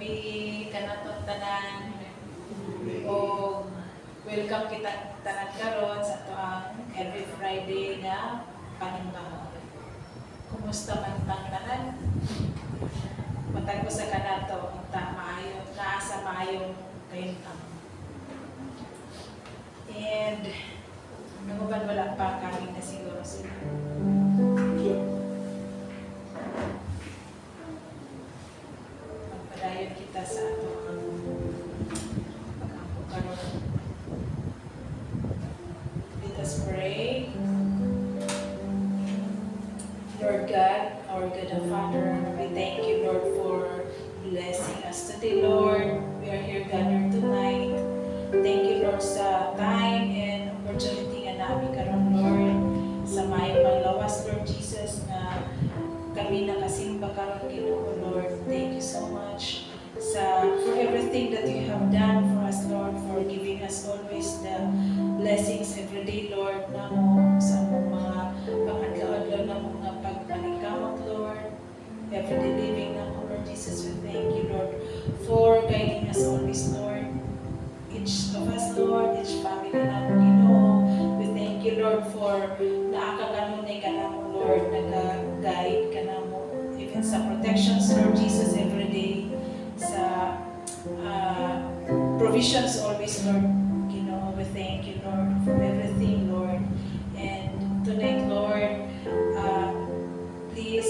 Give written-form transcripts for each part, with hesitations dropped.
gabi kanatong tanan o welcome kita tanan karon sa tuang every Friday na panimbaho. Kumusta man tang tanan? Matag ko sa kanato ta maayo naa sa maayong kayuntang. And nanguban wala pa kami na siguro sila. Magpadayon kita sa ato ang pag-ampo karon. Let us pray. Lord God, our God and Father, we thank you, Lord, for blessing us today, Lord. We are here gathered tonight. Thank you, Lord, sa time and opportunity nga namin karon, Lord, sa may panglawas, Lord Jesus, na kami nakasimba karon, Ginoo, Lord. Thank you so much for everything that you have done for us, Lord, for giving us always the blessings every day, Lord, na mo sa mga pangadlaw-adlaw na mga pagpaningkamot, Lord, everyday living na mo, Lord Jesus. We thank you, Lord, for guiding us always, Lord. Each of us, Lord, each family na mo, Ginoo. We thank you, Lord, for naakakanunay ka na mo, Lord, nag-guide ka na mo, even sa protections, Lord Jesus, every day, sa provisions always, Lord, Ginoo. We thank you, Lord, for everything, Lord. And tonight, Lord, please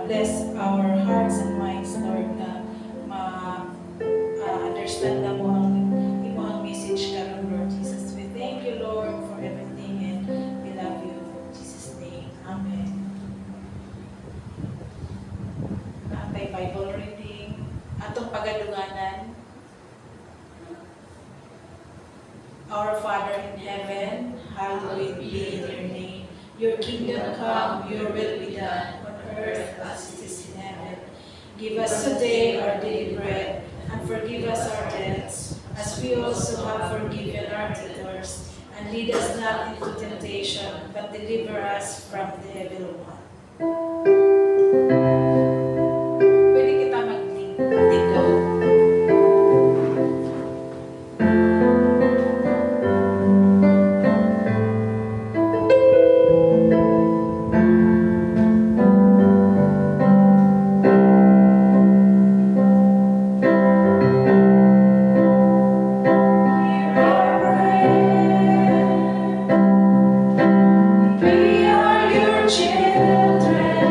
bless our hearts and minds, Lord, na understand na mo ang message karon, Lord Jesus. We thank you, Lord, for everything, and we love you. In Jesus' name, Amen. Naantay Bible reading. Atong pagadunganan. Our Father in heaven, hallowed be your name. Your kingdom come, your will be done, on earth as it is in heaven. Give us today our daily bread, and forgive us our debts, as we also have forgiven our debtors. And lead us not into temptation, but deliver us from the evil one. Pwede kita mag-tingaw. We are your children.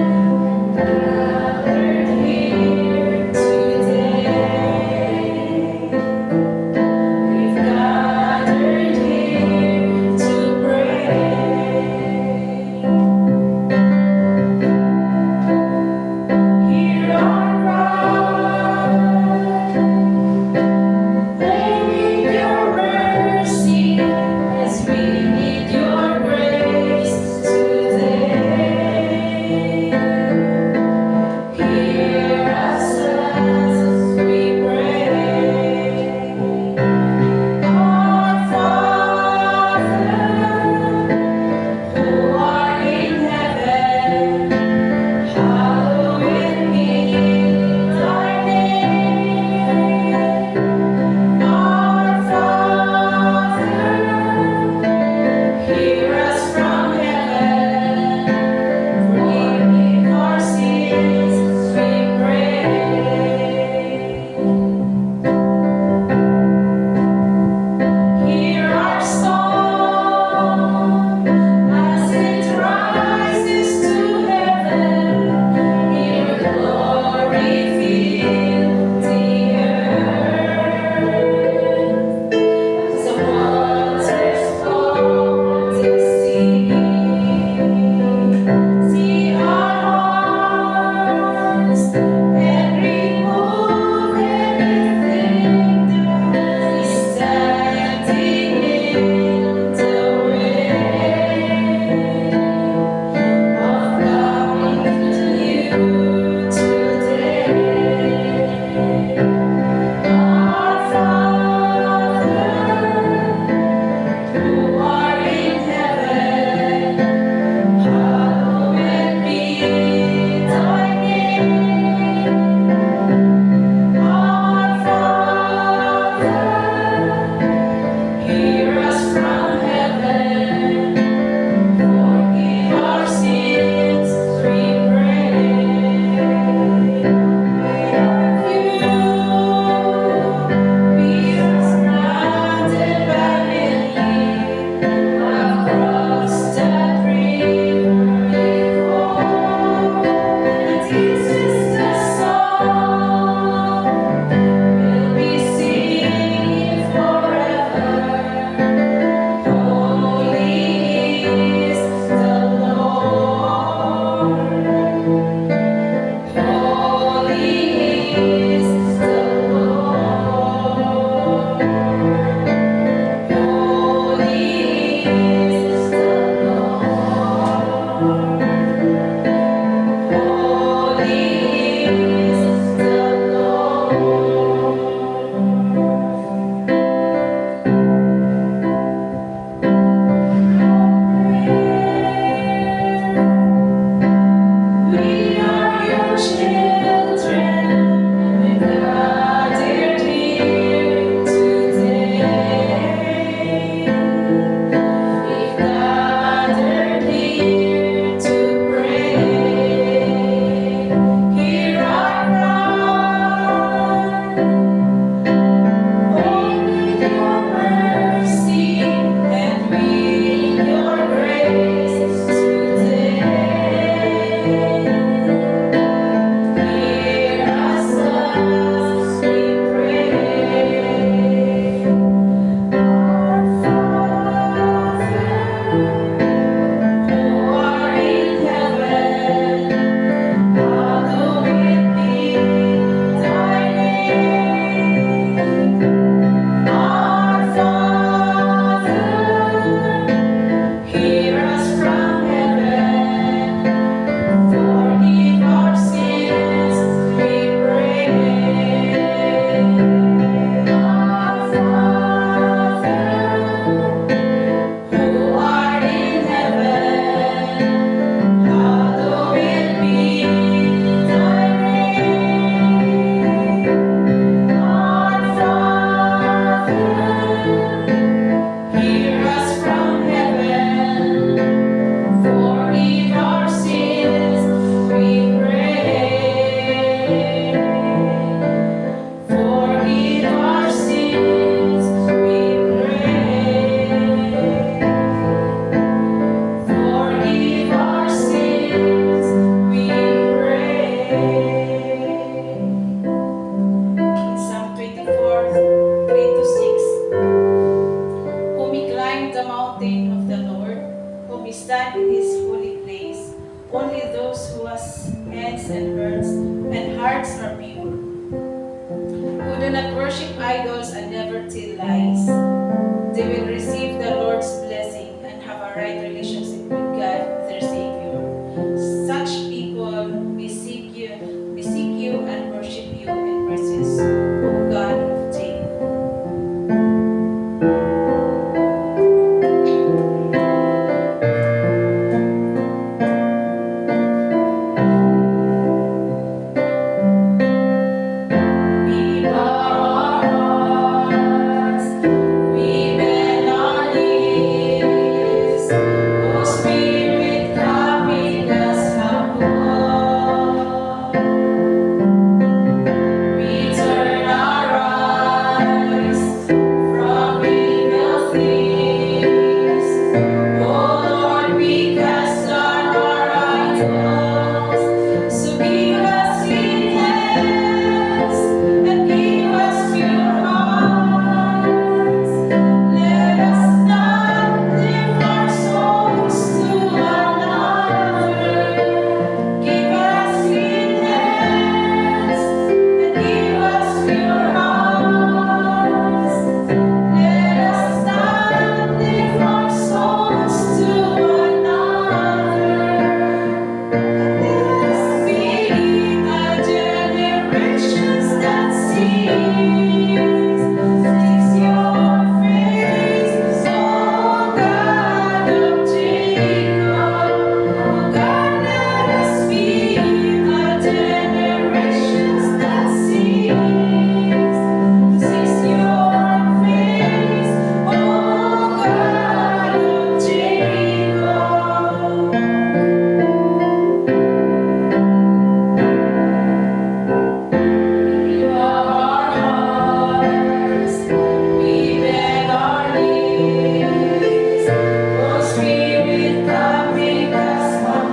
hearts are pure, who do not worship idols and never tell lies. They will receive the Lord's blessing and have a right relationship with God, their Savior. Such people may seek you and worship you in presence, O God of Jacob. We bow our hearts, we bend our knees. O Spirit, come in us, come on. We turn our eyes from evil things. O Lord, we cast down our idols. So give us clean hands and give us pure hearts. Let us not live our souls to another. Give us clean hands and give us pure hearts. Let us not live our souls to another. Let us be the generations that seeks your face, O God of Jacob. O God, let us be the generations that seeks your face, O God of Jacob. We bow our hearts, we bend our knees. O Spirit, come make us one.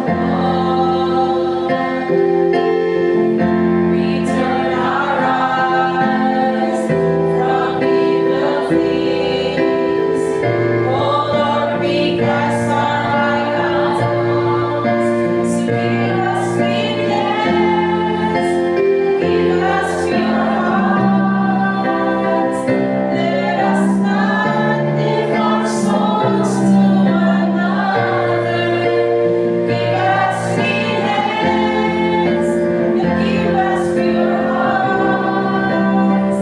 We turn our eyes from evil things. O Lord, we cast our idols. So give us clean hands, give us pure hearts. Let us not live our souls to another. Give us clean hands and give us pure hearts.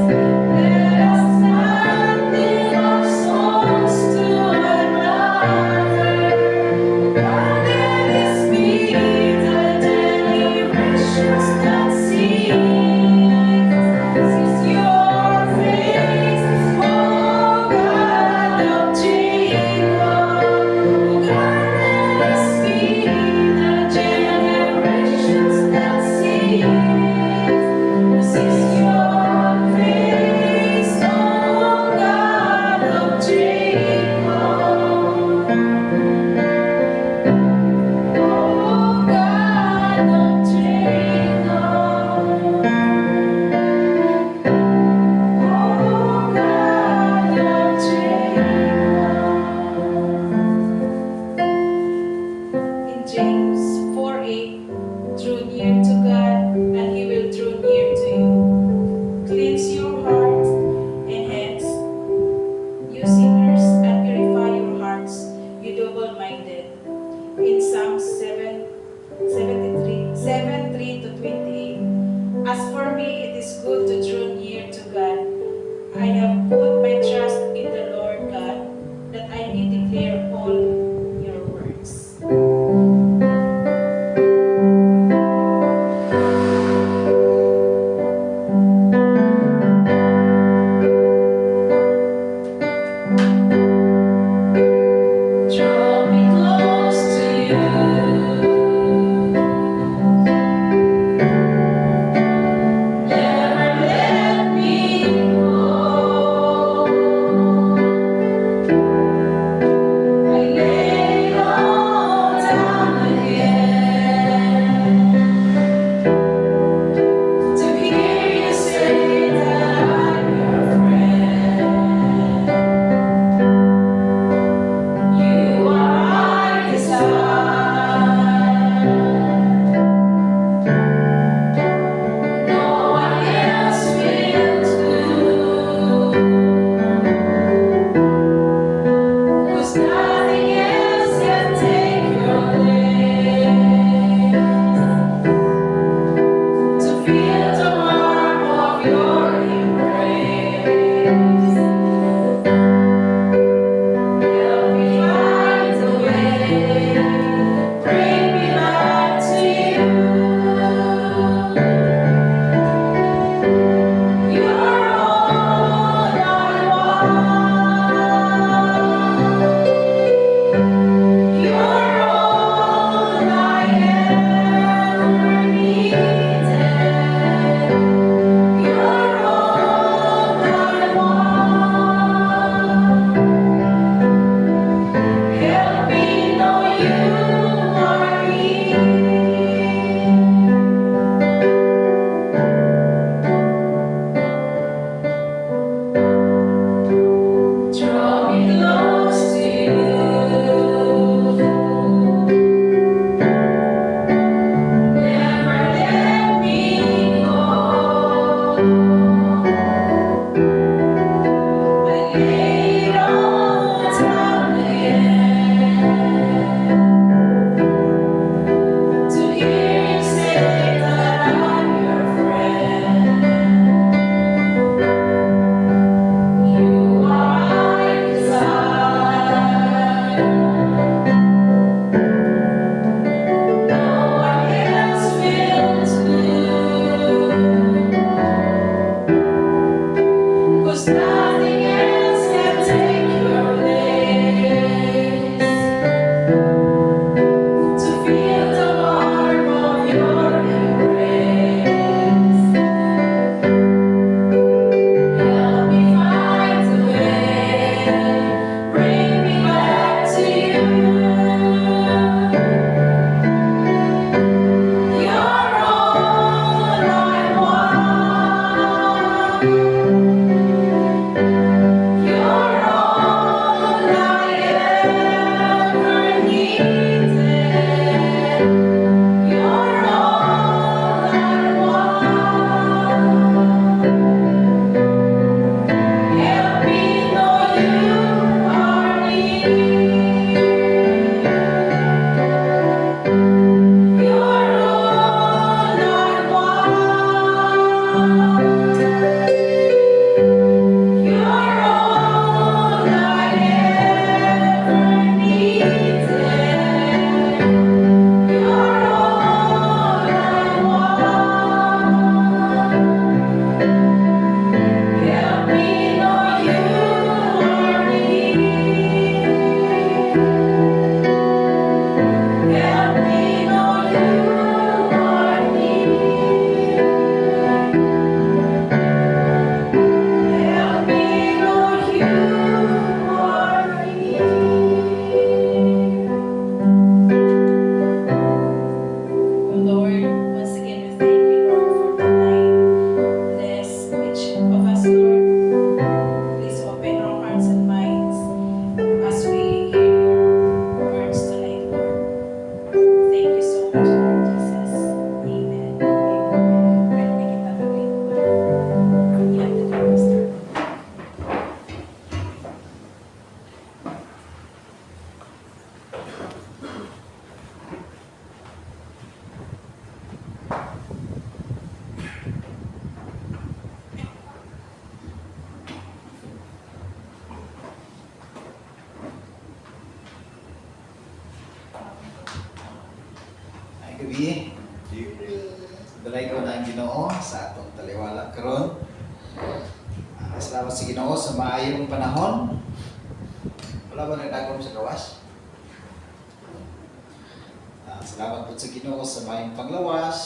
Let us not live our souls to another. God, let us be the generations that seeks your face, O God of Jacob. O God, let us be the generations that seeks your face, O God of Jacob. O God of Jacob. O God of Jacob. In James 4:8, draw near to God, and He will draw near to you. Cleanse your heart and hands, you sinners, and purify your hearts, you double-minded. In Psalms 7:3-28. As for me, it is good to draw near to God. I have put my trust in the Lord God, that I may declare all your works. Draw me close to you. Never let gabi. Dalay ko na ang Ginoo sa atong taliwala karon. Salamat sa Ginoo sa maayong panahon. Wala ba nagdagom sa gawas? Salamat po sa Ginoo sa maayong panglawas.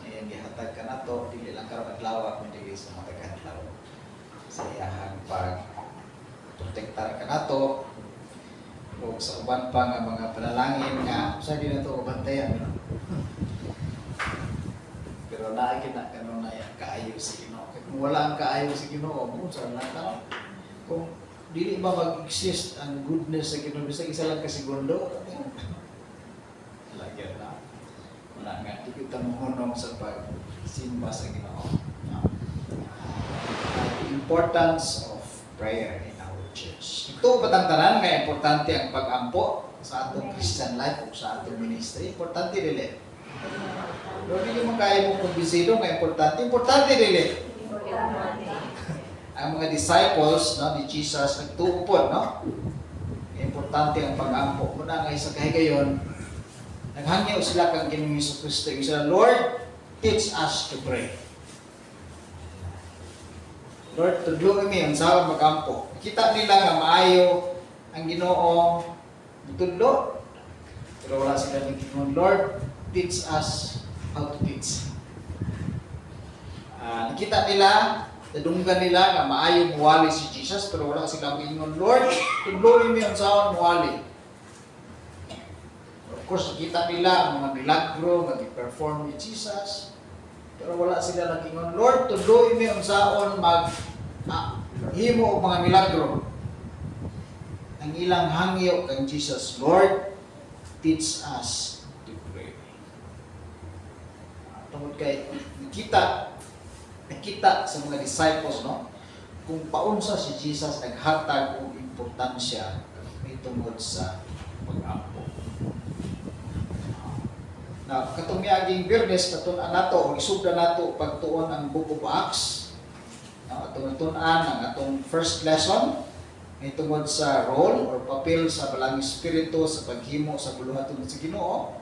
Ngayon gihatag ka nato, dili lang karon adlaw kundi sa mga taga-adlaw. Sa iyahang pag-protektar ka nato. O sa uban pa nga mga panalangin nga sa di na ito bantayan. Pero naagin na kanon na yan kaayo sa Ginoo. Kung wala ang kaayo sa Ginoo, mo sa lang kung dili ba mag-exist ang goodness sa Ginoo bisag isa lang ka segundo. Lagyan na. Wala nga di kita mohonong sa pagsimba sa Ginoo. The importance of prayer in our church. Ito patangtanan nga importante ang pag-ampo sa atong Christian life o sa atong ministry. Importante dili. Pero hindi mo kaya mong kumbisido nga importante dili. Ang mga disciples no, ni Jesus nagtuupod, no? Importante ang pag-ampo. Muna nga isa kahigayon, naghangyaw sila kang Ginoong Jesucristo. Yung sila, Lord, teach us to pray. Lord, tudlo kami ang sa mag-ampo. Kita nila nga maayo ang Ginoo tudlo. Pero wala sila ng Ginoo, Lord, teach us how to teach. Nakita nila, nadunggan nila nga maayo muwali si Jesus, pero wala silang ingon, Lord, tudlo kami ang sa muwali. Of course, nakita nila ang mga milagro nga gi-perform ni Jesus, pero wala sila nag-ingon, Lord, tudlo kami ang saon himo og mga milagro. Ang ilang hangyo kang Jesus, Lord, teach us to pray. Tungod kay nakita sa mga disciples, no? Kung paunsa si Jesus naghatag og importansya tungod sa pag-ampo. Na katong miaging Biyernes katun-an nato o isugda nato pagtuon ang Book of Acts. Atong tun-an ang atong first lesson may tungod sa role or papel sa balang espiritu sa paghimo sa buluhaton sa Ginoo.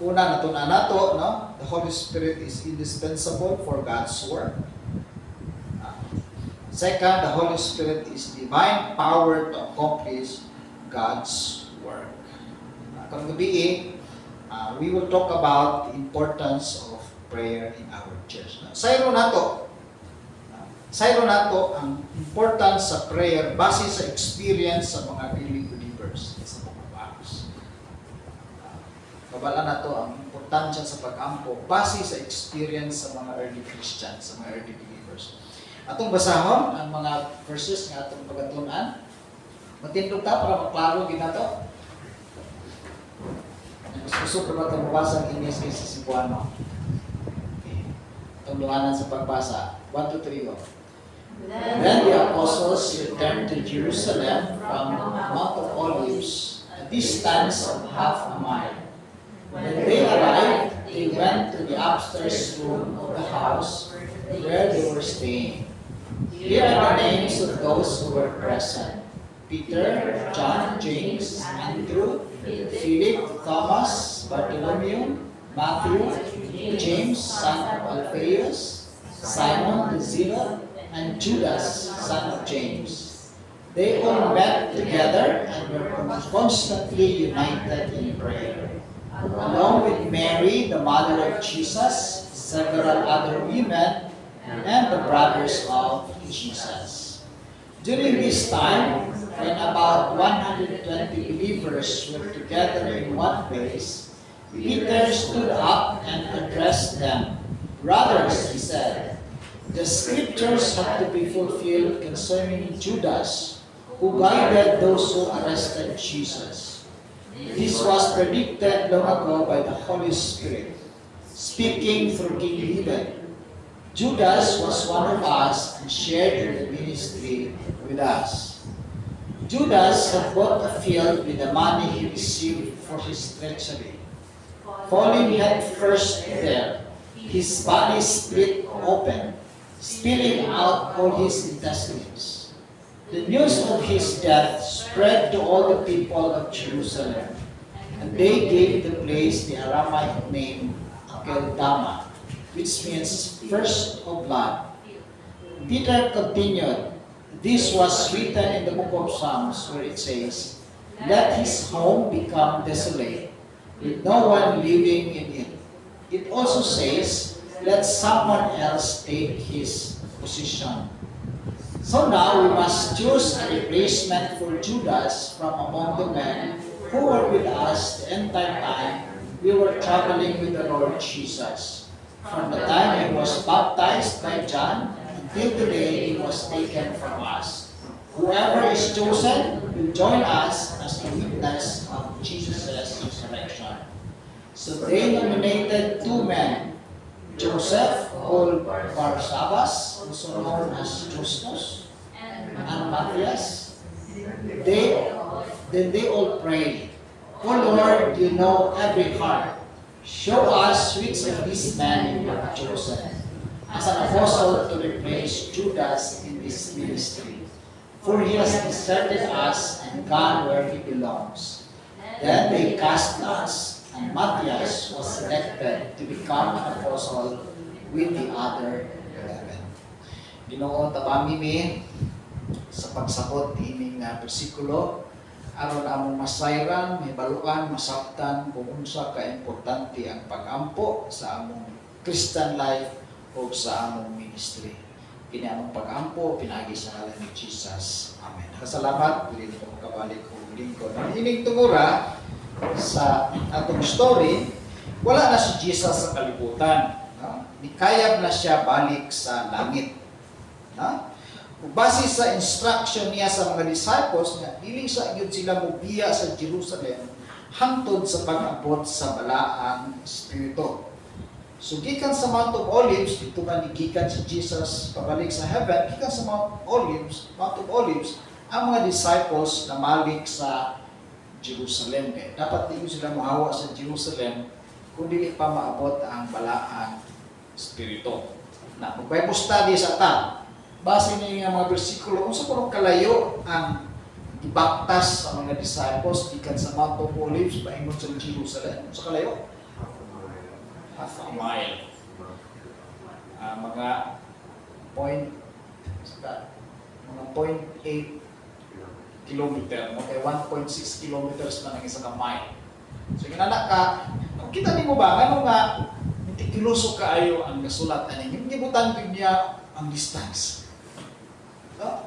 Una natun-an nato, no? The Holy Spirit is indispensable for God's work. Second, the Holy Spirit is divine power to accomplish God's work. Karong gabi, we will talk about the importance of prayer in our church. Sayro nato ang importance sa prayer base sa experience sa mga early believers sa Book of Acts. Babala nato ang importansya sa pag-ampo base sa experience sa mga early Christians, sa mga early believers. Atong basahon ang mga verses nga atong pagatun-an. Matindog ta para maklaro ginato. Gusto ko ba itong mabasa ang Ines sa Cebuano? Itong luhanan sa pagbasa. 1, 2, 3, go. Then the apostles returned to Jerusalem from Mount of Olives, a distance of half a mile. When they arrived, they went to the upstairs room of the house where they were staying. Here are the names of those who were present: Peter, John, James, Andrew, Philip, Thomas, Bartholomew, Matthew, James, son of Alphaeus, Simon the Zealot, and Judas, son of James. They all met together and were constantly united in prayer. Along with Mary, the mother of Jesus, several other women, and the brothers of Jesus. During this time, when about 120 believers were together in one place, Peter stood up and addressed them. Brothers, he said, the scriptures have to be fulfilled concerning Judas, who guided those who arrested Jesus. This was predicted long ago by the Holy Spirit, speaking through King David. Judas was one of us and shared in the ministry with us. Judas had bought a field with the money he received for his treachery. Falling head first there, his body split open, spilling out all his intestines. The news of his death spread to all the people of Jerusalem, and they gave the place the Aramaic name Akeldama, which means first of blood. Peter continued, this was written in the book of Psalms where it says, let his home become desolate, with no one living in it. It also says, let someone else take his position. So now we must choose a replacement for Judas from among the men who were with us the entire time we were traveling with the Lord Jesus. From the time he was baptized by John until the day he was taken from us. Whoever is chosen will join us as a witness of Jesus' resurrection. So they nominated 2 men, Joseph, called Barsabas, also known as Justus, and Matthias. Then they all prayed, O Lord, you know every heart. Show us which of these men you have chosen as an apostle to replace Judas in this ministry. For he has deserted us and gone where he belongs. Then they cast lots, and Matthias was selected to become an apostle with the other 11. Ginoo, tabami mi sa pagsabot ining bersikulo aron among masayran, mahibaluan, masabtan kung unsa ka importante ang pag-ampo sa among Christian life o sa among ministry. Kini among pag-ampo pinagi sa ngalan ni Jesus. Amen. Kasalamat dili ko kabalik og lingkod. Ining tungura sa atong story, wala na si Jesus sa kalibutan. No? Nikayab na siya balik sa langit. No? Base sa instruction niya sa mga disciples nga dili sa gyud sila mobiya sa Jerusalem hangtod sa pag-abot sa balaang espiritu. So gikan sa Mount of Olives, dito man gikan si Jesus pabalik sa heaven, gikan sa Mount of Olives, ang mga disciples na malik sa Jerusalem. Kaya dapat di sila mahawa sa Jerusalem kung dili pa maabot ang balaang espiritu. Na mag-Bible study sa ta, base niya mga bersikulo, kung sa punong kalayo ang ibaktas sa mga disciples gikan sa Mount of Olives paingon sa Jerusalem, sa kalayo? Half a mile. Mga point, mga 0.8 kilometer, okay, 1.6 kilometers na ng isang mile. So, ginala ka, kita niyo ba, ano nga, meticuloso kaayo ang nasulat na ninyo, gibutan din niya ang distance. No?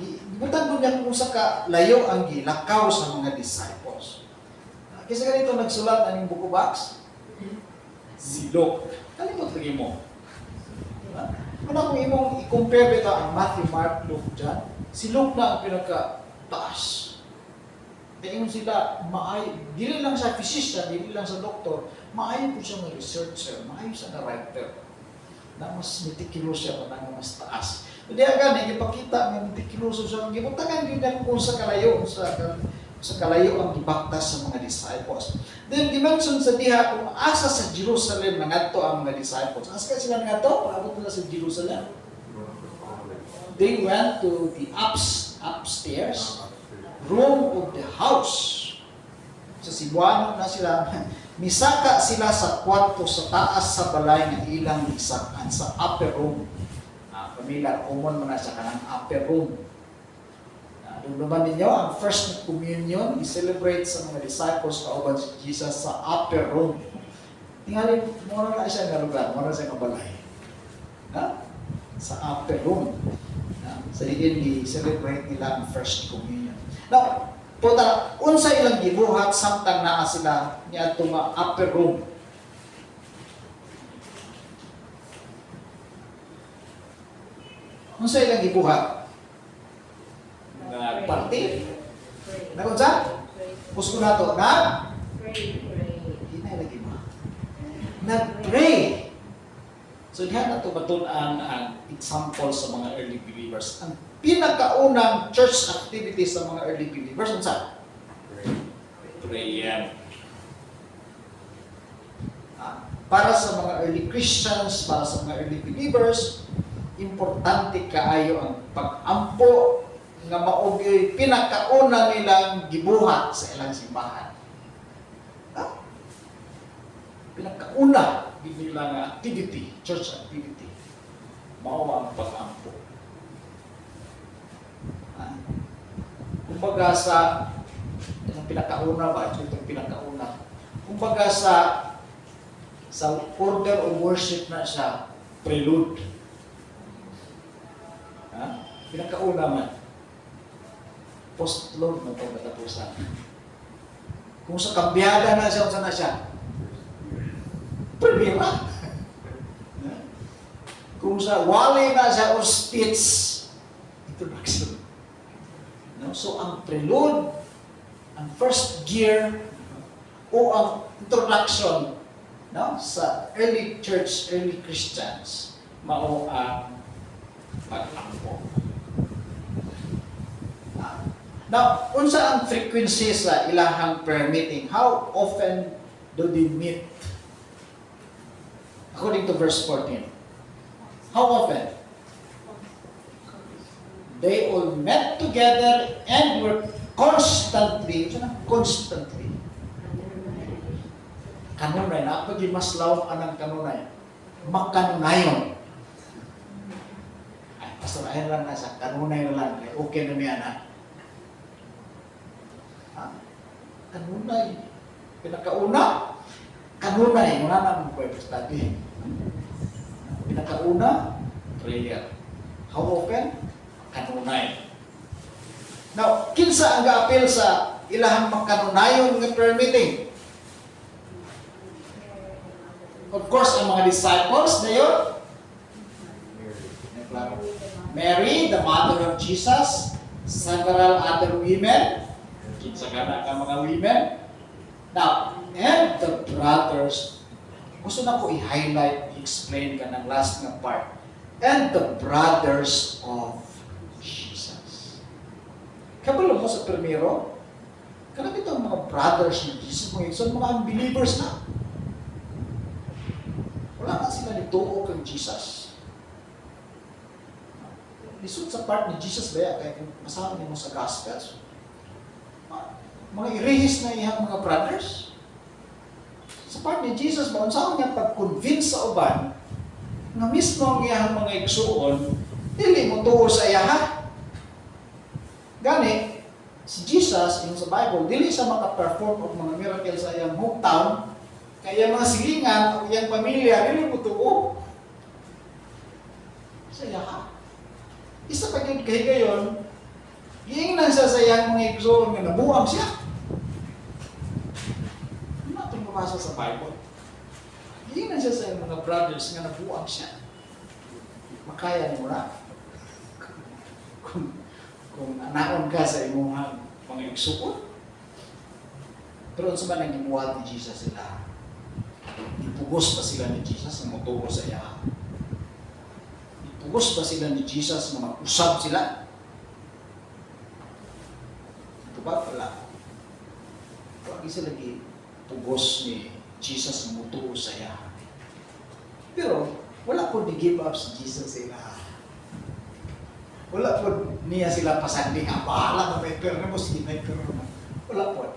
Gibutan din niya kung sa layo ang gilakaw sa mga disciples. Kasi ganito nagsulat aning buko box, silok. Kalimot lagi mo. Ano kung imong i-compare bita ang Matthew, Mark, Luke, John, silok na ang pinaka-taas. Kaya yung sila, dili lang sa physician, dili lang sa doktor, maayo po siya ng researcher, maayo siya na writer, na mas meticulous siya pa na mas taas. Hindi agad, ipakita ng meticulous siya, gibutangan din na kung sa kalayo, sa kalayo ang gibaktas sa mga disciples. Then, dimension sa diha, kung asa sa Jerusalem nangadto ang mga disciples. Asa sila nangadto? Paabot nila sa Jerusalem. They went to the upstairs room of the house. Sa Cebuano na sila, misaka sila sa kwarto sa taas sa balay nga ilang isakan sa upper room. Pamila, common mo na sa kanang upper room. Naman ninyo, ang first communion, i-celebrate sa mga disciples kauban si Jesus sa upper room. Tingali, mura na siya nga lugar, mura siya nga balay. Sa upper room. Sa diin, i-celebrate nila ang first communion. Now, puta, unsa ilang gibuhat samtang naa sila niya itong upper room. Unsa ilang gibuhat? Party? Nakunsa? Pusko na to. Hinay lagi mo. Nag-pray. So, diyan na ito batunan ang example sa mga early believers. Ang pinakaunang church activity sa mga early believers, unsa? Prayer. Para sa mga early Christians, para sa mga early believers, importante kaayo ang pag-ampo nga maogi pinakauna nilang gibuhat sa ilang simbahan. pinakauna nila nga activity, church activity, mao ang pag-ampo. Kumbaga sa itong pinakauna ba? Itong pinakauna. Kumbaga sa order of worship na siya, prelude. Pinakauna man. Post-load na itong katapusan. Kung sa kambyada na siya, saan na siya? Primera. Kung sa wali na siya or speech, introduction. No? So ang prelude, ang first gear, o ang introduction, no? Sa early church, early Christians, mao ang pag-ampo. Now, unsa ang frequency sa ilahang prayer meeting? How often do they meet? According to verse 14. How often? They all met together and were constantly, kanunay, na pag mas law anang kanunay, makanunayon. Ay, pasarahin lang na sa kanunay na lang, okay na niya na. Kanunay. Pinakauna, kanunay. Wala na mong pwede study. Pinakauna, prayer. How often? Kanunay. Now, kinsa ang ga-appeal sa ilahang makanunayon ng prayer meeting? Of course, ang mga disciples na yun. Mary, the mother of Jesus, several other women, kinsa ka mga women. Now, and the brothers, gusto na ko i-highlight, i-explain ka ng last na part. And the brothers of Jesus. Kabalo mo sa primero, kanang itong mga brothers ni Jesus, mga unbelievers na. Wala na sila nituo kang Jesus. Lisod sa part ni Jesus ba, kaya masahan mo sa Gospels, mga irihis na iyang mga brothers. Sa part ni Jesus ba, unsaon niya pag-convince sa uban na mismo ang iyang mga igsuon, dili mo tuo sa iyaha. Gani, si Jesus, yung sa Bible, dili sa maka-perform of mga miracle sa iyang hometown, kaya mga silingan o iyang pamilya, dili mo tuo sa iyaha. Isa pa yun kay gayon, giingnan siya sa iyang mga igsuon nga nabuang siya. Ano natin mabasa sa Bible? Giingnan siya sa iyang mga brothers nga nabuang siya. Makaya mo na. Kung anaon ka sa imong mga igsuon. Pero sa man ang gibuhat ni Jesus sila, ipugos pa sila ni Jesus na motuo sa iya. Ipugos pa sila ni Jesus na mag-usab sila. Ito ba pala? Pag isa lagi pugos ni Jesus na motuo sa iya. Pero wala po ni-give up si Jesus sila. Wala po niya sila pasanding, bahala na may perno mo, sige may perno mo. Wala po.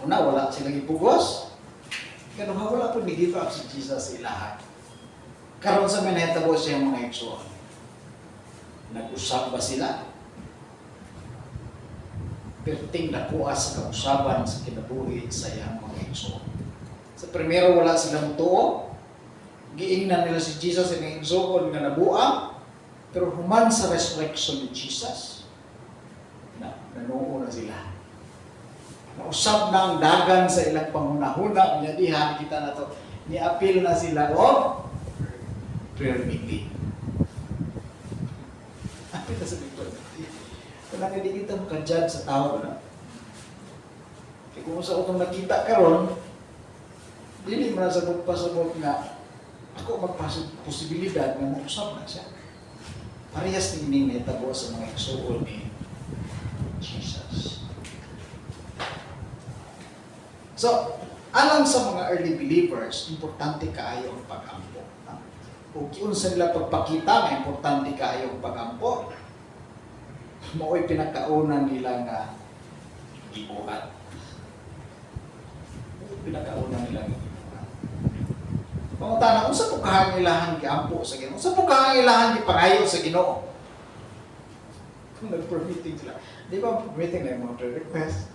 Una, wala silang ipugos. Kaya wala po ni-give up si Jesus sa lahat. Karon sa manahitabo siya yung mga igsuon. Nag-usap ba sila? Perting nakuha sa kausaban sa kinabuhi sa iyang mga igsuon. Sa primero, wala silang tuo. Giingnan nila si Jesus sa mga igsuon nga nabuang. Pero human sa resurrection ni Jesus, nanuo na sila. Nausap na ang dagan sa ilang panghunahuna, unyadihan kita na to, ni-appeal na sila o prayer meeting. Apil na sa prayer meeting. Kung hindi kita makajudge sa tao na. Kaya kung sa utong nakita karon, dili mo na sabot nga, ako magpasok posibilidad na mausap na siya. Parehas din nitabo sa mga igsuon ni Jesus. So, alam sa mga early believers, importante kaayo ang pag-ampo. Kung unsa nila pagpakita na importante kaayo ang pag-ampo, mao'y pinakauna nila nga gibuhat. pinakauna nila gihimuon. Pangutana, unsa po kahangilahan giampo sa Ginoo? Unsa po kahangilahan gipangayo sa Ginoo? Kung nag-permitting sila. Di ba permitting na yung mga prayer request?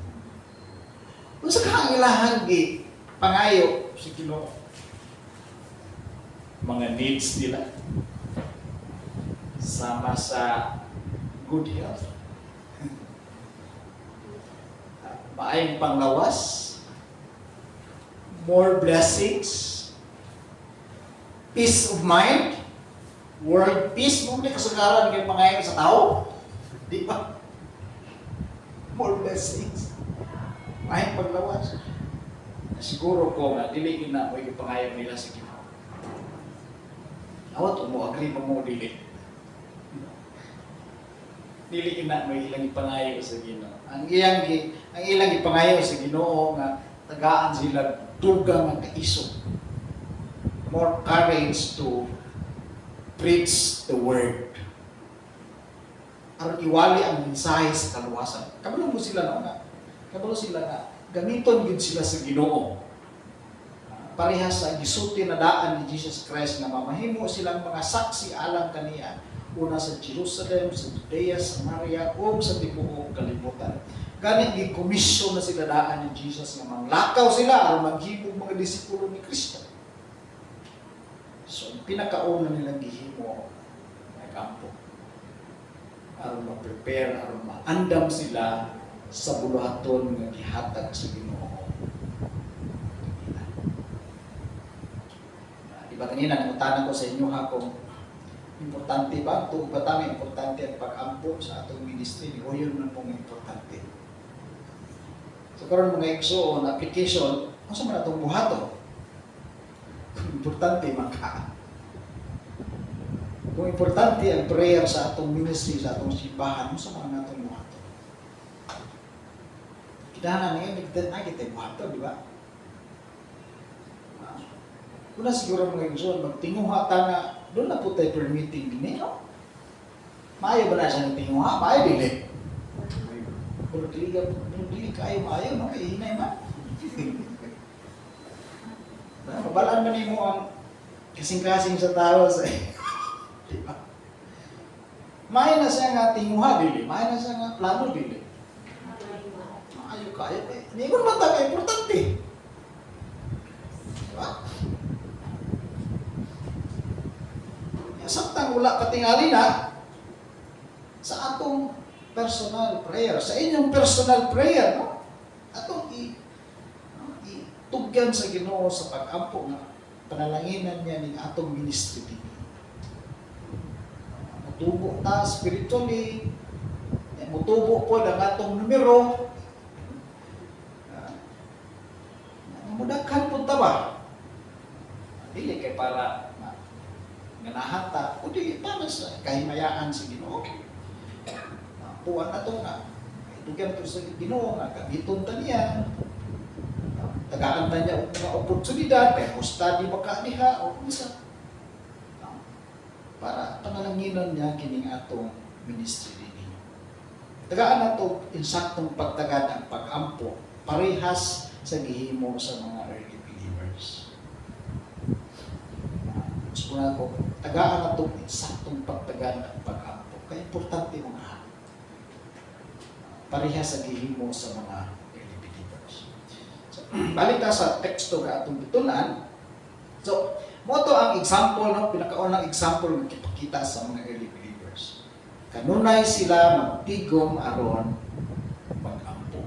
Unsa kahangilahan gipangayo sa Ginoo? Mga needs nila. Sama sa good health. Maayong panglawas. More blessings. Peace of mind, world peace, mo na kasagaran ng pangayon sa tao. Di ba? More blessings. Mahing paglawas. Siguro ko nga, dili na mo yung pangayon nila sa Ginoo. Awat mo, agree mo dili. Dili na mo ilang ipangayo sa Ginoo. Ang ilang ipangayo sa Ginoo nga tagaan sila dugang ang kaisog. More courage to preach the word. Aron iwali ang mensahe sa kaluwasan. Kabalo mo sila na nga. Kabalo sila na gamiton gid sila sa Ginoo. Parehas sa gisulti na daan ni Jesus Christ na mamahimo silang mga saksi alang kaniya. Una sa Jerusalem, sa Judea, Samaria, o sa tibuok kalibutan. Gani gi-komisyon na sila daan ni Jesus nga manglakaw sila aron maghimo mga disipulo ni Kristo. So, pinakauna nilang gihimo ay kampo. Aron ma-prepare, aron maandam sila sa buluhaton nga gihatag sa Ginoo. Diba kanina, nangutanan ko sa inyo ha kung importante ba? Ito ba tama importante ang pag-ampo sa atong ministry? O yun na pong importante. So, karon mga igsoon, application, ano sa mga itong buhato? Importante maka. Kung importante ang prayer sa atong ministry, sa atong simbahan, sa mga natong buhato. Kidahanan ngayon, nagdan na kita buhato, di ba? Una siguro mga igsoon, magtinguha ta nga, doon na po tayo permitting din, no? Maayo ba na siya ng tinguha? Maayo dili. Pero dili kayo maayo, no? Kaya hinay man. Mabalaan man mo ang kasing-kasing sa tao sa diba? Maayo na siya nga tinguha dili, maayo na siya nga plano dili. Maayo kayo eh. Hindi ko naman tayo importante. Diba? Samtang wala katingali na sa atong personal prayer, sa inyong personal prayer, no? Atong itugyan sa Ginoo sa pag-ampo nga panalanginan niya ning atong ministry din. Mutubo ta spiritually, mutubo po ang atong numero. Mudaghan po ta ba? Dili kay para ganahan ta, kundi para sa kahimayaan sa Ginoo. Puwan na ito nga. Itugyan ito sa Ginoo nga, gamiton ta niya. Tagaan ta niya mga oportunidad, may study baka niya, o isa. Para pangalanginan niya kining atong ministry din. Tagaan na ito, insaktong pagtagad ang pag-ampo, parehas sa gihimo sa mga early believers. So na ko, tagaan na ito, insaktong pagtagad ang pag-ampo. Kaya importante mga parehas sa gihimo sa mga early believers. So, balik ta sa teksto nga atong bitunan. So, mo to ang example, no? Pinakaunang example nga ipakita sa mga early believers. Kanunay sila magtigom aron mag-ampo.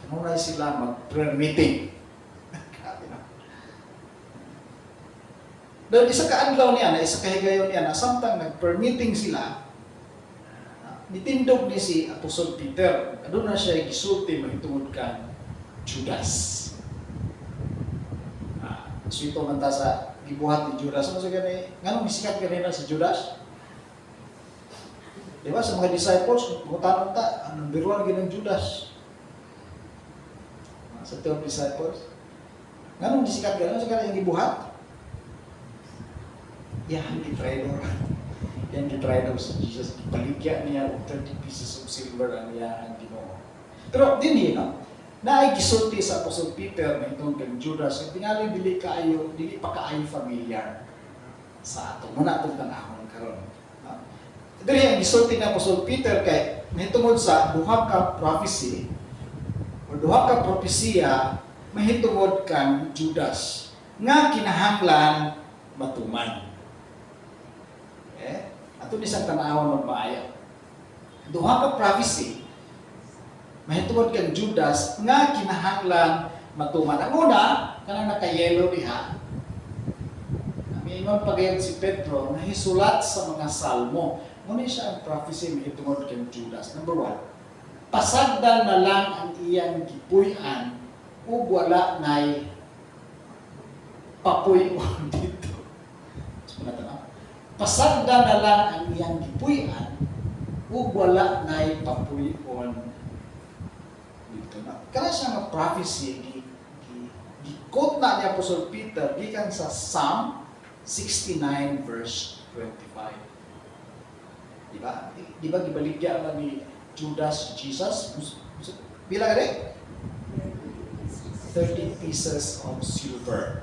Kanunay sila mag-prayer meeting. Doon isa ka-adlaw niya, na isa kahigayon niya, na samtang nag-prayer meeting sila, nitindog ni si Apostol Peter, doon na siya gisulti mahitungod ka Judas. So ito man ta sa gibuhat ni Judas. Ano sa gani? Nganong misikat kanina si Judas? Di ba sa mga disciples, mutanong ta, anong biruan ginang Judas? Sa 12 disciples. Nganong misikat kanina? Ano sa gani yung gibuhat? Yan, gitraidor. Yan, gitraidor sa Jesus. Ipaligya niya 30 pieces of silver ang iyang Ginoo. Pero din no? na ay gisulti sa Apostol Peter na itong kang Judas, at tingali dili pa kaayo familiar sa ato. Muna itong tanahon karon. Dili ang gisulti ng Apostol Peter kay mahitungod sa duha ka prophecy o duha ka propesiya mahitungod kang Judas nga kinahanglan matuman. Ato ni sa tanahon magmaayo. Duha ka prophecy mahitungod kang Judas nga kinahanglan matuman. Ang una, kanang naka-yellow diha. Ingon pagayag si Pedro na hisulat sa mga salmo. Muna siya ang prophecy mahitungod kang Judas. Number 1, pasagdan na lang ang iyang gipuy-an ug wala nay papuy-on dito. Pasagdan na lang ang iyang gipuy-an ug wala nay papuy-on dito na. Kana siya nga prophecy gi-quote na ni Apostol Peter gikan sa Psalm 69 verse 25. Diba gibaligya man ni Judas Jesus? Pila gani? 30 pieces of silver.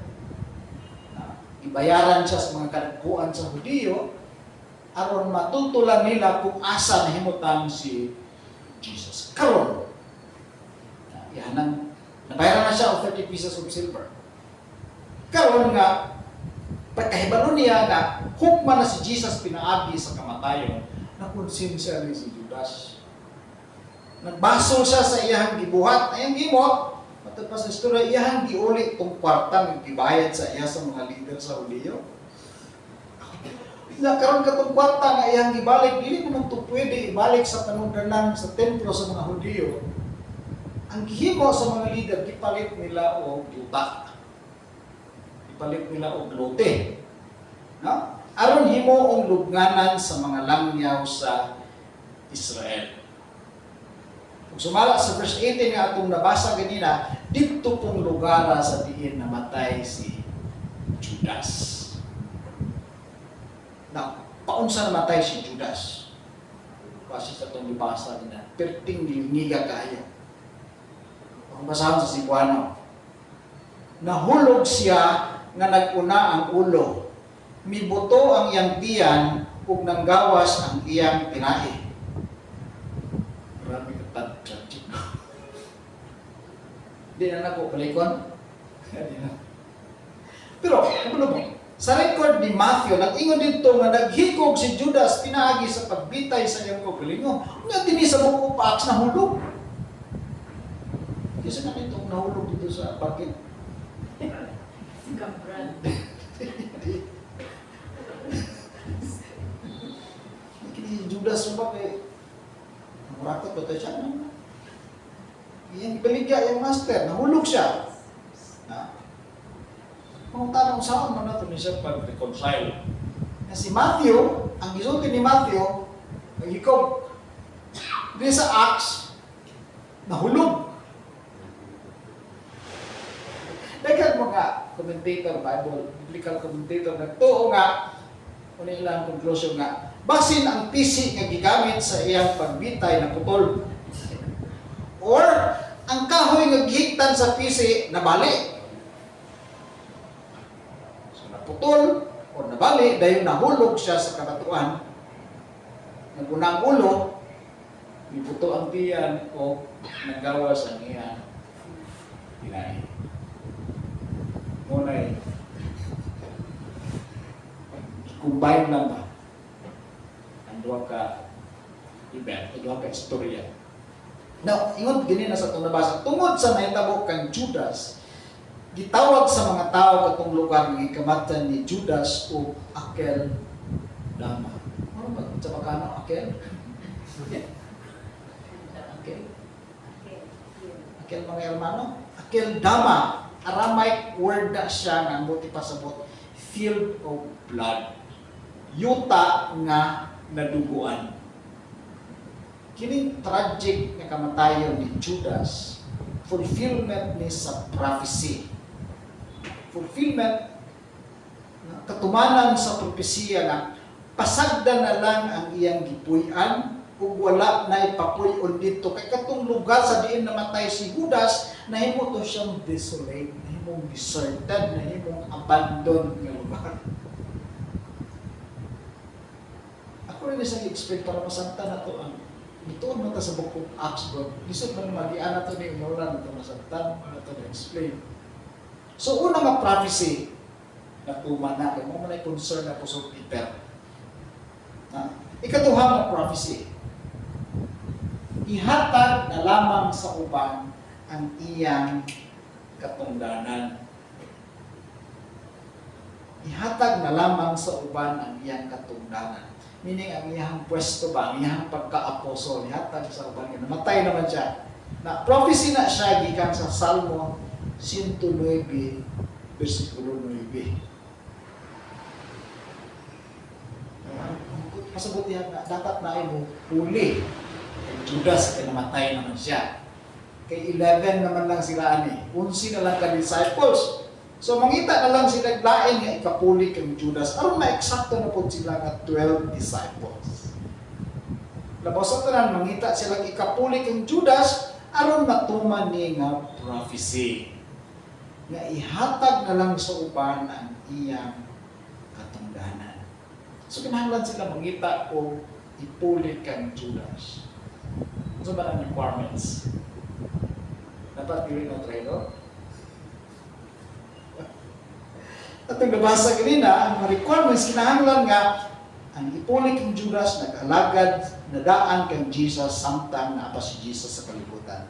Ibayaran siya sa mga kadagkuan sa Hudiyo aron matutulan nila kung asa nahimutang si Jesus. Karon, nabayaran na siya of 30 pieces of silver. Karon nga, pagkahibalo niya na hukman na si Jesus pinaagi sa kamatayon, nakonsensya rin si Judas. Nagbasol siya sa iyahang gibuhat. Ayang gimot, matod pa sa istorya, iyahang giuli itong kwartang gibayad sa iya sa mga leader sa Hudiyo. Nakaroon ka itong kwarta nga iyang gibalik, hindi naman ito pwede ibalik sa panundanan sa templo sa mga Hudiyo. Ang gihimo sa mga leader, gipalit nila o yuta. Gipalit nila o lote. No? Aron himo ang lubnganan sa mga langyaw sa Israel. Kung sumala sa verse 18 nga atong nabasa ganina, dito pong lugar sa diin namatay si Judas. Now, paunsa namatay si Judas? Kasi sa itong libasa nila, perting nilngiga kayo. Ang basahan sa Cebuano. Nahulog siya nga naguna ang ulo. Mibuto ang iyang tiyan ug nanggawas ang iyang tinahi. Marami ka tragic. Di na nako balikon. Pero, ano mo? Sa record ni Matthew, nag-ingon dito nga naghikog si Judas pinaagi sa pagbitay sa iyang kaugalingon. Nga din sa buko pa aks nahulog. Kasi na dito nahulog dito sa bakit. Gambran. Judas mo ba kay marakot ba tayo siya? Iyang ibaligya yung master, nahulog siya. Kung tanong saan man natin siya pag-reconcile. Na si Matthew, ang gisulti ni Matthew, ikaw, di sa Acts, nahulog. Daghang mga commentator, Bible, biblical commentator, nagtuo nga, kung ilang conclusion nga, basin ang pisi nga gigamit sa iyang pagbitay na putol. Or, ang kahoy nga gihigtan sa pisi, nabali. So, naputol, o nabali, dahil nahulog siya sa kabatuan, nagunang ulo, ibuto ang tiyan, o nagawas ang iyang tinahi. Ngunay, combine lang ba? Ang duha ka event, ang duha ka istorya. Now, ingon gini na sa itong nabasa, tungod sa nahitabo kang Judas, gitawag sa mga tao katong lugar ng ikamatan ni Judas o Akel Dama. Ano ba? Sa Bacano, Akel? Akel? Akel mga hermano? Akel Dama. Aramaic word na siya nga buti pasabot, field of blood. Yuta nga naduguan. Kining tragic nga kamatayon ni Judas, fulfillment ni sa prophecy. Fulfillment, katumanan sa propesya na pasagdan na lang ang iyang gipuy-an ug wala na ipapuy-on dito kay katong lugar sa diin namatay si Judas, nahimo to siyang desolate, nahimong deserted, nahimong abandoned nga lugar. Ako rin isang expect para masanta na to ang ituon mo ta sa book of Acts, bro. Lisod man magian na to ni umulan na to masanta, ano to na-explain. So, una nga prophecy na tuman na, kaya mo man ay concern na po sa Peter. Ikatuha nga prophecy. Ihatag na lamang sa uban ang iyang katungdanan. Ihatag na lamang sa uban ang iyang katungdanan. Meaning, ang iyang pwesto ba, ang iyang pagka-apostol, ihatag sa uban. Namatay naman siya. Na prophecy na siya, gikan sa Salmo 109, versikulo 9. Pasabot yan na dapat na mo huli. Judas ay namatay naman siya. Kay 11 naman lang sila ani. 11 na lang ka-disciples. So mangita na lang sila lain nga ikapuli kang Judas. Aron na-eksakto na po sila nga 12 disciples. Labas sa tanan, mangita sila ikapuli kang Judas, aron matuman ni nga prophecy. Nga ihatag na lang sa uban ang iyang katungdanan. So kinahanglan sila mangita o ipuli kang Judas. Ano ba ang requirements? Dapat gawin ng traidor? At ang nabasa kanina, ang requirements, kinahanglan nga, ang ipuli kang Judas, nag-alagad, nadaan kang Jesus, samtang na pa si Jesus sa kalibutan.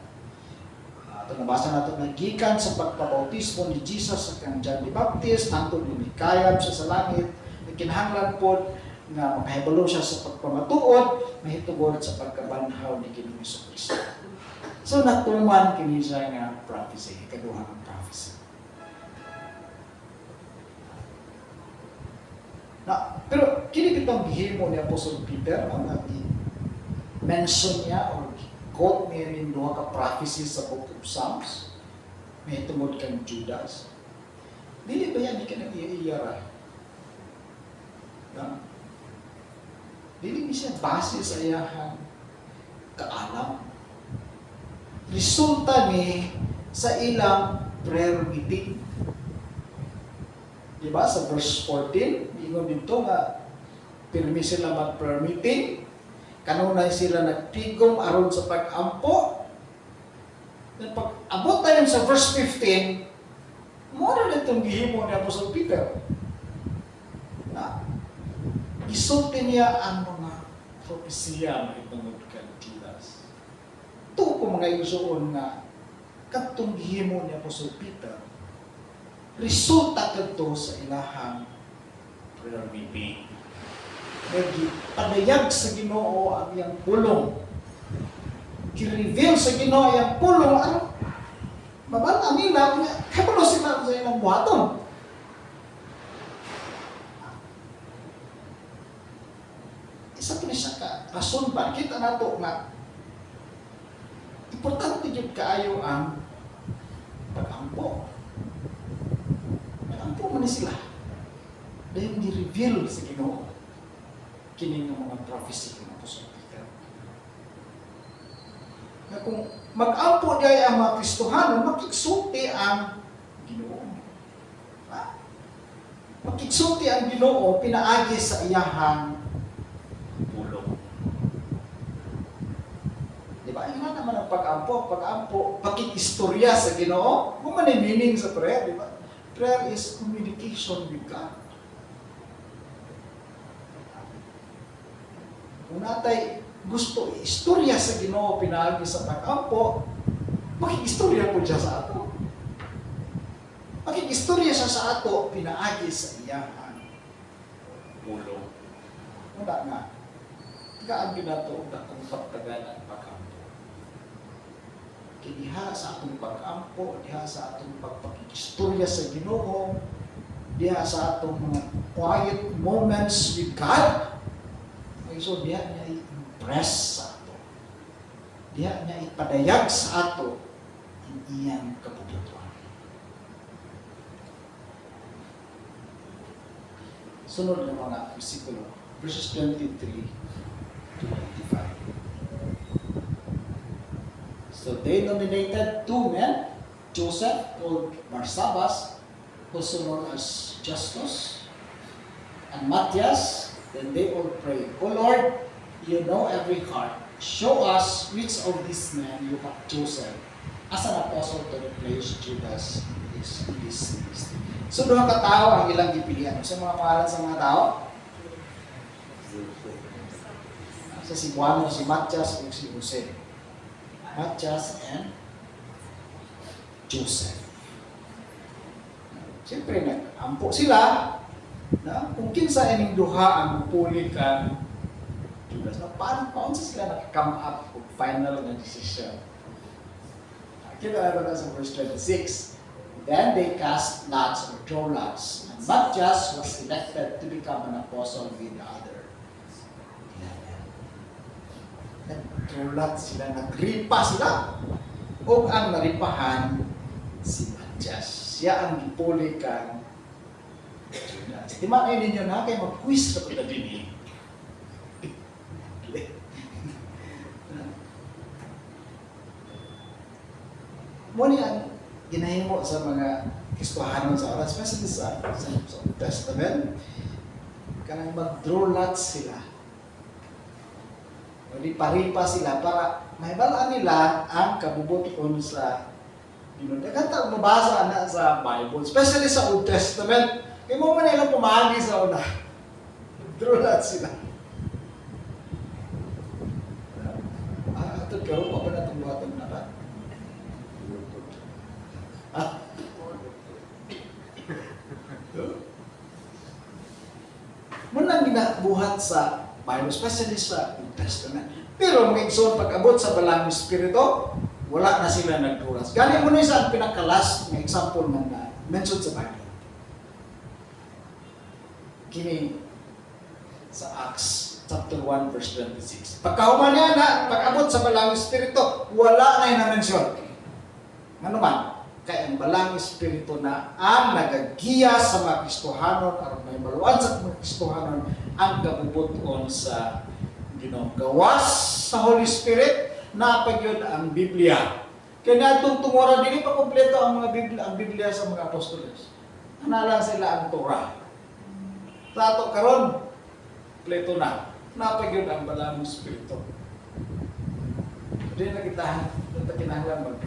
At ang nabasa natin, nagikan sa pagpabautismo ni Jesus sa kang John the Baptist, hantod lumikayab siya sa langit, kinahanglan po nga makahibalo siya sa pagpamatuod, mahitugod sa pagkabanhaw ni Ginoong Kristo. So natuman kini siya nga prophecy, ikaduha ang prophecy. Pero kini bitong gihimo ni Apostol Peter ang mention niya or quote niya rin duha ka prophecy sa book of Psalms, mahitungod kang Judas. Dili ba yan di ka nag-iiyara? Dili siya base sa iyahang kaalam. Resulta ni sa ilang prayer meeting. Diba? Sa verse 14, ingon dito nga pirmi sila mag-prayer meeting. Kanunay sila nagtigom aron sa pag-ampo. Pag abot tayo sa verse 15, mura na itong gihimo ni Apostol Peter. Isulti niya ang mga propesya na itungod kang Judas. Ito po mga isuon nga katong gihimo ni Apostol Peter, resulta kadto sa ilahang prayer meeting. Padayag sa Ginoo ang iyang pulong. Ki-reveal sa Ginoo ang pulong, ano? Mabala nila, kabalo sila sa ilang buhaton. Isa pa siya ka, rason ba? Kita na ito nga, importante yun kaayo ang pag-ampo. Pag-ampo man sila. Dahil ni-reveal sa Ginoo kini ng mga prophecy ng Apostol Peter. Na kung mag-ampo diay ang mga Kristohanon, makiksulti ang Ginoo. Makiksulti ang Ginoo pinaagi sa iyahang pulong. Diba? Yun na naman ang pag-ampo. Pag-ampo, pakikistorya sa Ginoo. Kung man yung meaning sa prayer, diba? Prayer is communication with God. Kung natay gusto istorya sa Ginoo pinaagi sa pag-ampo, makikistorya po siya sa ato. Makikistorya siya sa ato, pinaagi sa iyang pulong. Wala nga. Kaagi na ito ang datong pagtagalan pag-ampo. Diha sa atong pag-ampo, diha sa atong pagpakikistorya sa Ginoo, diha sa atong mga quiet moments with God. So diha niya i-impress sa ato. Diha niya ipadayag sa ato ang iyang kabubutuan. Sunod na mga versikulo, verses 23 to 25. So they nominated two men, Joseph, called Barsabas, also known as Justus, and Matthias. Then they all prayed, "O Lord, you know every heart. Show us which of these men you have chosen as an apostle to replace Judas in this list." So doon ka tao ang ilang gipilian. Sa mga pangalan sa mga tao? Sa si Juan, si Matthias, o si Jose. Matthias and Joseph. Siyempre, nag-ampo sila na kung kinsa ining duha ang puli ka Judas. Na paano sila nag-come up with final na decision? Kita na sa verse 26. Then they cast lots or draw lots. And Matthias was elected to become an apostle with the other 11. Nag-draw lots sila, nagripa sila. O ang naripahan si Matthias. Siya ang gipuli kang Judas. Di man kayo ninyo na kayo mag-quiz sa pagdadini. Muna ang ginahimo sa mga Kristohanon sa oras, especially sa Old Testament, kanang mag-draw lots sila. Ripa-ripa sila para mahibalaan nila ang kabubuton sa Ginoo. Kanta mabasa na sa Bible, especially sa Old Testament, kaya mo man nilang pumagi sa una. Draw lots sila. Ito karoon pa ba na itong na ba? Muna ginabuhat sa Bible, especially sa Old Testament. Pero mga igsoon, pag-abot sa balang Espiritu, wala na sila nagduras. Gani mo na isa ang pinaka-last na example na mentioned sa Bible. Kini sa Acts chapter 1 verse 26. Pagkahuman niya na, pag-abot sa balang Espiritu, wala na yung na-mention. Ano man? Kaya ang balang Espiritu na ang nagagiya sa mga Kristohanon at may maluan sa mga Kristohanon ang kabubuton sa Ginoo. Gawas sa Holy Spirit na pagyod ang Biblia. Kaya natong tungora dili pa kompleto ang Biblia sa mga apostoles. Analang sila ang Torah. Tato karon kompleto na. Napagyod ang balang Espiritu. Hindi na kita kinahanglan mag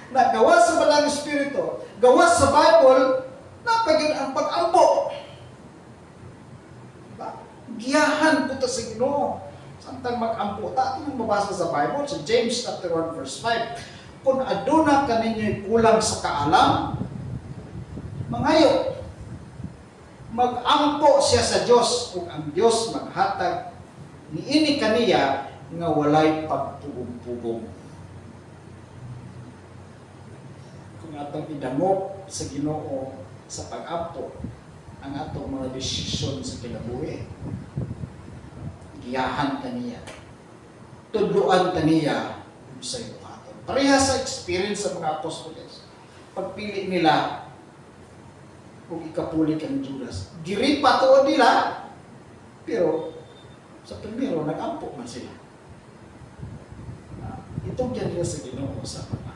na gawas sa balang Espiritu, gawas sa Bible, napagin ang pag-ampo. Diba? Giyahan po ta sa Ginoo. Samtang mag-ampo ta, ito yung mabasa sa Bible, sa James chapter 1 verse 5. Kung aduna ka ninyo'y kulang sa kaalam, mangayo, mag-ampo siya sa Diyos, kung ang Diyos maghatag niini kaniya nga walay pagpugong-pugong. Kung atong idamop sa Ginoo sa pag-ampo ang atong mga desisyon sa kinabuhi, giyahan kaniya, tudloan kaniya sa iyo aton. Pareha sa experience sa mga apostoles, pagpili nila kung ikapuli kang Judas, giripa tuod nila, pero sa primero nag-ampo man sila. Itong dyan nila sa Ginoo sa mga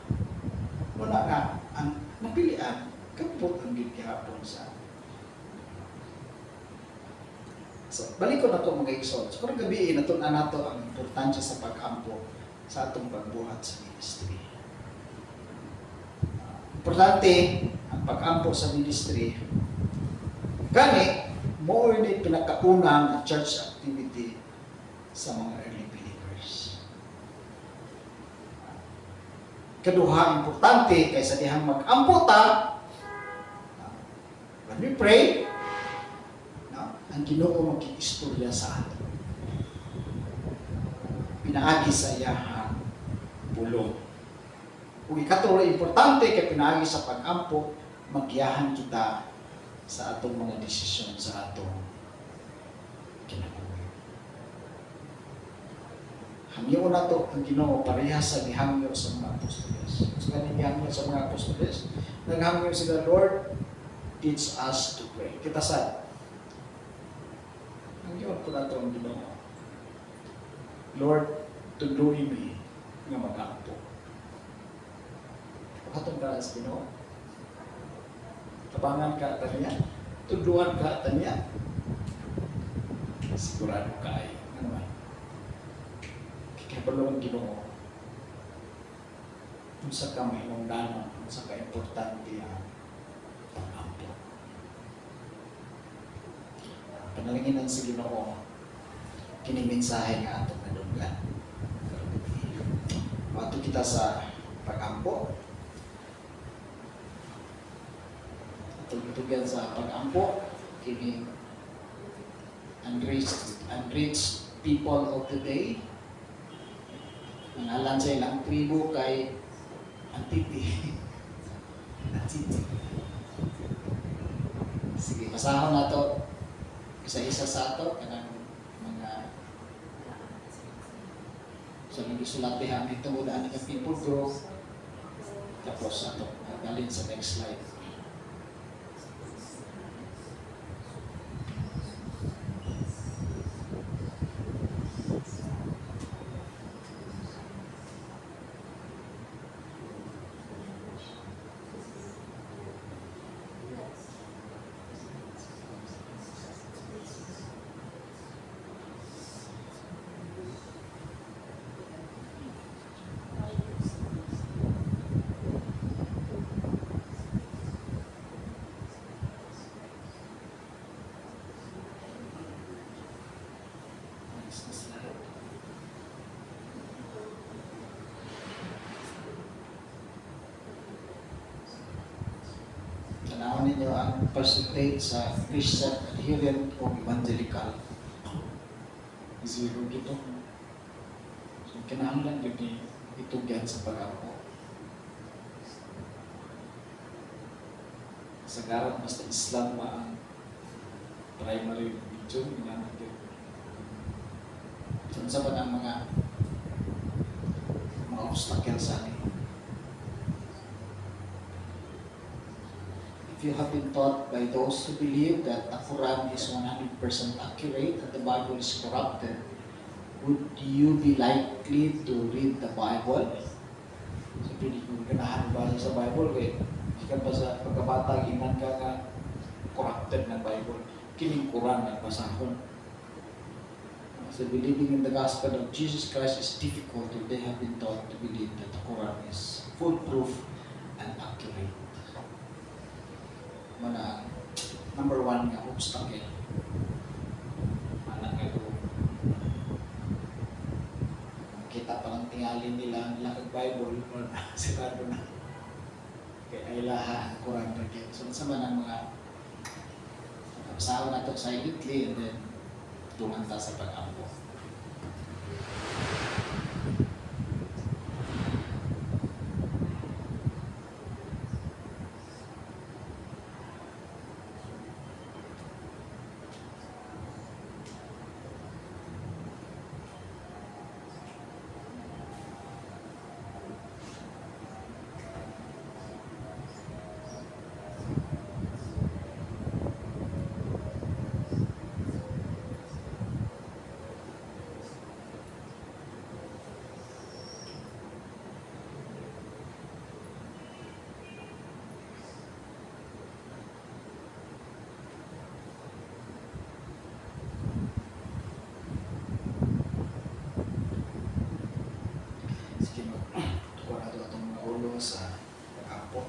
wala nga ang napilian, kapot ang gihapon sa so, balik ko na ito mga igsoon. So, kung gabiin, nato na nato ang importansya sa pag-ampo sa atong pagbuhat sa ministry. Importante ang pag-ampo sa ministry. Gani, mo rin pinakaunang na church activity sa mga early believers. Kaduha, importante kaysa dihang mag-ampo ta, when we pray, ang Ginoo mag-iistorya sa atin. Pinaagi sa iyahang pulong. Kung ikatuloy, importante kay pinaagi sa pag-ampo, magyahan kita sa atong mga desisyon sa atong kinabuhi. Hangyo na to ang Ginoo pareha sa gihangyo sa mga apostoles. So kaning gihangyo sa mga apostoles, naghangyo sila, Lord, teach us to pray. Kita sa ang Diyos ko na ito ang Ginoo. Lord, Tuduin mi nga mag-ampo. Hatong ka sa Ginoo. Tabangan ka ata niya. Tuduan ka ata niya. Sigurado ka ay. Ano ba? Kaya ang Ginoo. Kung sa kamay ng danon, kung sa ka-importante ang pag-ampo. Panalinginan sa Ginoo, kinimensahe nga atong nadunggan. Mato kita sa pag-ampo. Atong itugan sa pag-ampo, kini unreached people of the day. Nangalan sa ilang tribo kay Antiti. Antiti. Sige, pasahon na to. Isa-isa sa ato, kanang mga sa mga isulat diha ang itong udaan ng people group. Tapos ato, galin sa next slide. Tanawin ninyo ang percentage sa Christian adherent o evangelical. Zero dito. So, kinahanglan yun ni itugyan sa pag-ampo. Sa garap, basta Islam ba ang primary religion, ginamit yun. So, sa ba ng mga obstacle sa akin? If you have been taught by those who believe that the Quran is 100% accurate and the Bible is corrupted, would you be likely to read the Bible? So, hindi ko ganahan basa sa Bible, kaya ikan pa sa pagkabata, iman ka nga corrupted ng Bible. Kining Quran ang basahon. So, believing in the gospel of Jesus Christ is difficult if they have been taught to believe that the Quran is foolproof and accurate. Mana number one nga obstacle. Mana nga ito. Kita pa lang tingali nila ang lakag Bible, sigurado na. Kaya ay laha ang Quran again. So, sama ng mga kapasahan na ito silently and then tumanta sa pag-ampo. Sa pag-ampo.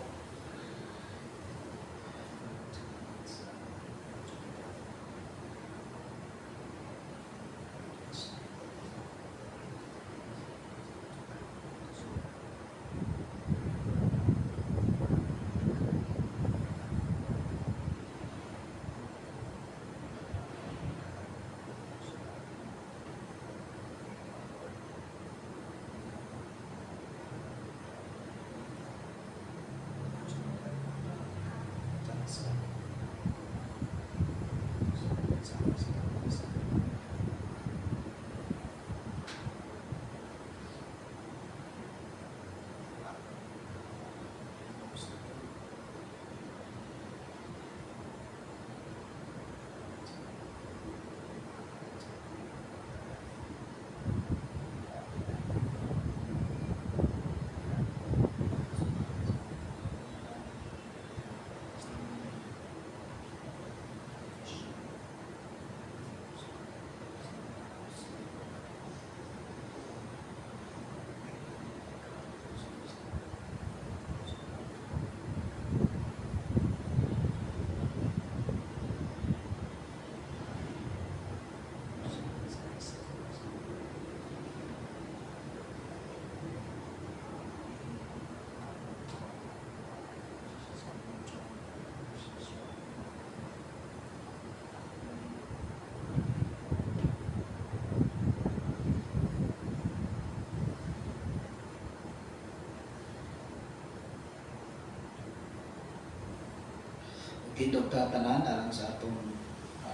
Indog tatanan alang sa atong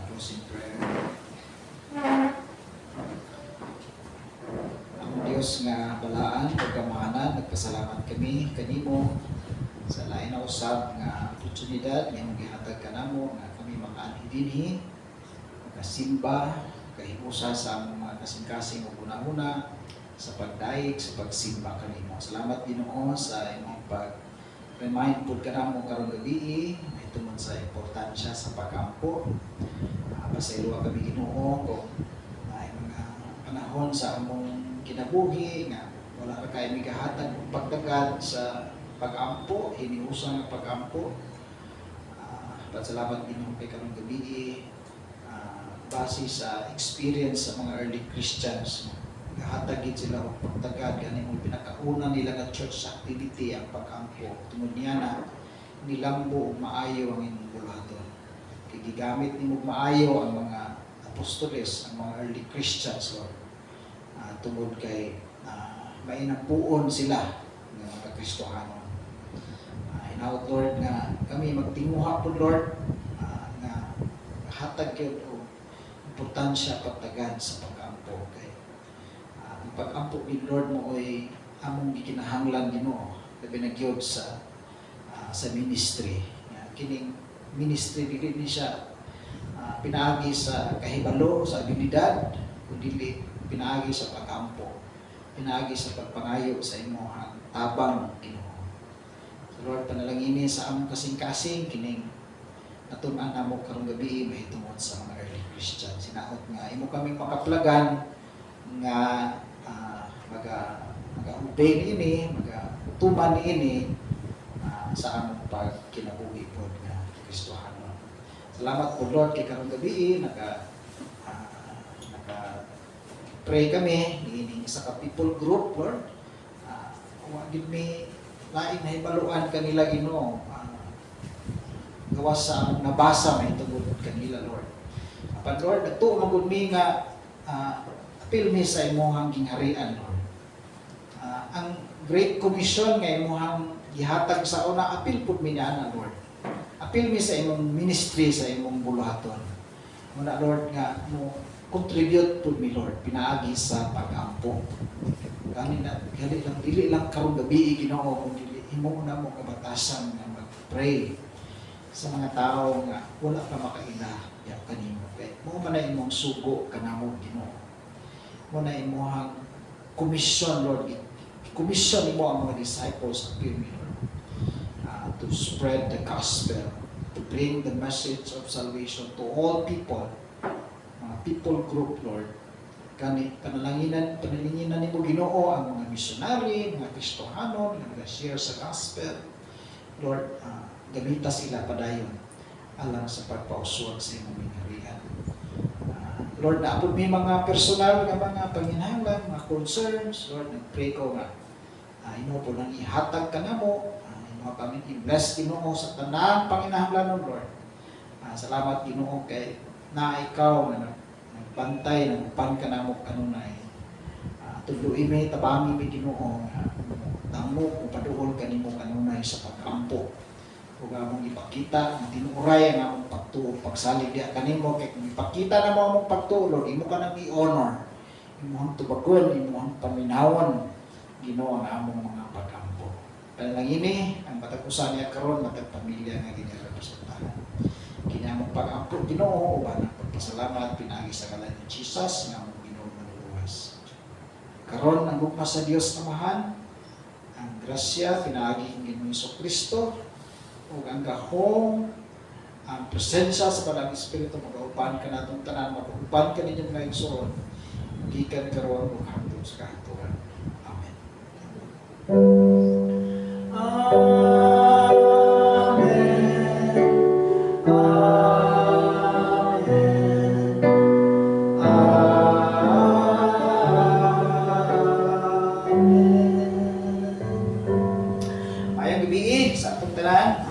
closing prayer. Ang Dios nga balaan ug kamahanan, nagpasalamat kami kanimo sa lain na usab nga oportunidad nga imong gihatag kanamo nga kami makaanhi dinhi, makasimba, kahiusa sa among mga kasing-kasing ug una-una sa pagdaig, sa pagsimba kanimo. Salamat Ginoo sa imong pag-remind pud kanamo karong gabi tungod sa importansya sa pag-ampo. Pasaylo kami Ginoo kung may mga panahon sa among kinabuhi nga wala ra kay migahatag og pagdagad sa pag-ampo, hiniusa nga pag-ampo. Pasalamat Ginoo kay karong gabi base sa experience sa mga early Christians. Gahatag gid sila og pagdagad gani mo pinakauna nila nga church activity ang pag-ampo. Tungod niya na nilambo ug maayo ang imong bulaton. Kay gigamit nimo maayo ang mga apostoles, ang mga early Christians, Lord. Tungod kay mainampuon sila ng mga Kristohanon. Hinaut Lord nga kami magtinguha po Lord nga hatag gyud og importansya pagtagad sa pag-ampo. Kay ang pag-ampo ni Lord mo ay among gikinahanglan Ginoo labi na gyud sa ministry. Kining ministry dili ni siya pinaagi sa kahibalo, sa abilidad, kundi pinaagi sa pag-ampo, pinaagi sa pagpangayo sa imong tabang Ginoo. So Lord, panalangini sa among kasing-kasing kining natun-an namo karong gabi mahitungod sa mga early Christian. Sinaot nga imo kaming makaplagan nga maga-obey niini, maga-tuman niini sa among pagkinabuhi po nga Kristohanon. Salamat po Lord kay karong gabi pray kami niining isa ka people group Lord. Wa gid mi lain na hibaluan kanila Ginoo. Gawas sa among nabasa mahitungod kanila Lord. Apan Lord, adto magud mi nga apil mi sa imong gingharian Lord. Ang Great Commission nga imong gihatag sa una, apil pud mi niana Lord. Apil mi sa imong ministry sa imong buluhaton. Muna Lord nga mo contribute pud mi Lord pinaagi sa pag-ampo. Gani na dili lang karong gabi Ginoo kundi himo na mo kabatasan nga mag-pray sa mga tao nga wala pa makaila ya kanimo. Kay mo man na imong sugo kanamo Ginoo. Mo na imong commission Lord. Commission mo ang mga disciples apil mi Lord. To spread the gospel, to bring the message of salvation to all people, mga people group, Lord. Kani panalanginan nimo Ginoo ang mga missionary, mga Kristohanon, nga nag-share sa gospel. Lord, gamita sila padayon alang sa pagpauswag sa imong mingharian. Lord, naapod may mga personal nga mga panginahanglan, mga concerns, Lord, nag-pray ko nga ino po nang ihatag ka na mo, ino kami i-bless Ginoo sa tanang panginahanglan Lord. Salamat Ginoo kay na ikaw nga nagbantay, nagpan ka na mo kanunay. Tudluin mi, tabami mi Ginoo nga tamo kung paduol kanimo kanunay sa pag-ampo. Kung among ipakita, ang tinuray ang among pagtuo, pagsalig diya kanimo kay kung ipakita na mo among pagtuo, Lord, imo ka nang i-honor, imo ang tubagon, imo ang paminawon Ginoo ang among mga pag-ampo. Panalangini ang matag-usa niya karon matag pamilya nga ginirepresentahan. Kini among pag-ampo Ginoo uban ang pagpasalamat pinaagi sa ngalan ni Jesus nga among Ginoo manuluwas. Karon ang gugma sa Dios Amahan, ang grasya pinaagi ni Jesucristo ug ang gahom, ang presensya sa Banal Espiritu magauban ka natong tanan, magauban ka ninyo mga igsoon gikan karon ug hangtod sa kahaturan. Amen. Mayang gabi sa atong tanan.